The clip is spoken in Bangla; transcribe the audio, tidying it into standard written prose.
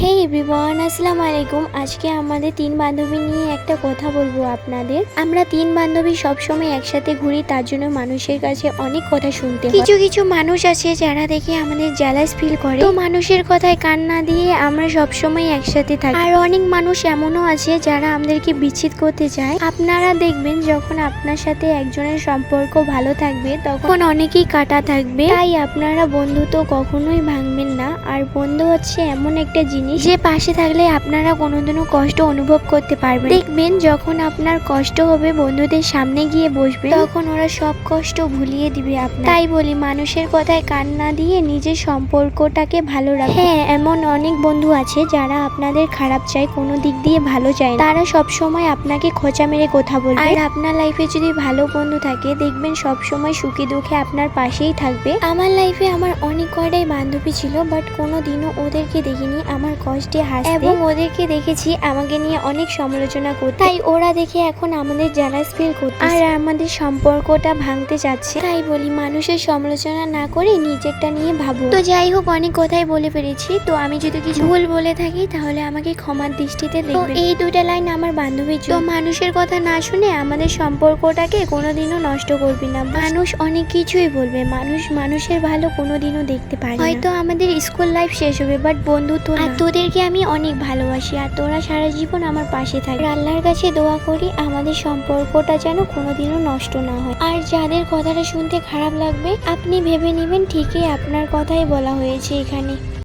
হে এভরিওয়ান, আসসালামু আলাইকুম। আজকে আমাদের তিন বান্ধবী নিয়ে একটা কথা বলবো আপনাদের। আমরা তিন বান্ধবী সবসময় একসাথে ঘুরি, তার জন্য মানুষের কাছে অনেক কথা শুনতে হয়। কিছু কিছু মানুষ আছে যারা দেখে আমাদের জেলাস ফিল করে, তো মানুষের কথায় কান না দিয়ে আমরা সবসময় একসাথে থাকি। আর অনেক মানুষ এমনও আছে যারা আমাদেরকে বিচ্ছেদ করতে চায়। আপনারা দেখবেন যখন আপনার সাথে একজনের সম্পর্ক ভালো থাকবে তখন অনেকেই কাটা থাকবে, তাই আপনারা বন্ধুত্ব কখনোই ভাঙবেন না। আর বন্ধু হচ্ছে এমন একটা জিনিস যে পাশে থাকলে আপনারা কোনোদিনও কষ্ট অনুভব করতে পারবেন। দেখবেন যখন আপনার কষ্ট হবে, বন্ধুদের সামনে গিয়ে বসবে, তখন ওরা সব কষ্ট ভুলিয়ে দিবে আপনার। তাই বলি, মানুষের কথায় কান না দিয়ে নিজের সম্পর্কটাকে ভালো রাখুন। হ্যাঁ, এমন অনেক বন্ধু আছে যারা আপনাদের খারাপ চায়, কোনো দিক দিয়ে ভালো চায় না। তারা সব সময় আপনাকে খোঁচা মেরে কথা বলবে। আর আপনার লাইফে যদি ভালো বন্ধু থাকে, দেখবেন সব সময় সুখে দুঃখে আপনার পাশেই থাকবে। আমার লাইফে আমার অনেক কয়টাই বান্ধবী ছিল, বাট কোনোদিনও ওদেরকে দেখিনি আমার কষ্টে হাসতে, এবং ওদেরকে দেখেছি আমাকে নিয়ে অনেক সমালোচনা করতে। তাই ওরা দেখে এখন আমাদের জেলাস ফিল করতে আর আমাদের সম্পর্কটা ভাঙতে চাচ্ছে। তাই বলি, মানুষের সমালোচনা না করে নিজেরটা নিয়ে ভাবো। তো যাই হোক, অনেক কথাই বলে ফেলেছি। তো আমি যদি কিছু ভুল বলে থাকি তাহলে আমাকে ক্ষমার দৃষ্টিতে দেখবেন। এই দুইটা লাইন আমার বান্ধবীর জন্য। তো মানুষের কথা না শুনে আমাদের সম্পর্কটাকে কোনোদিনও নষ্ট করবি না। মানুষ অনেক কিছুই বলবে, মানুষের ভালো কোনোদিনও দেখতে পারে না। হয়তো আমাদের স্কুল লাইফ শেষ হবে, বাট বন্ধুত্ব না। আর তোদেরকে আমি অনেক ভালোবাসি, আর তোরা সারা জীবন আমার পাশে থাকবে। আল্লাহর কাছে দোয়া করি আমাদের সম্পর্কটা যেন কোনোদিনও নষ্ট না হয়। আর যাদের কথাটা শুনতে খারাপ লাগবে, আপনি ভেবে নেবেন ঠিকই আপনার কথাই বলা হয়েছে এখানে।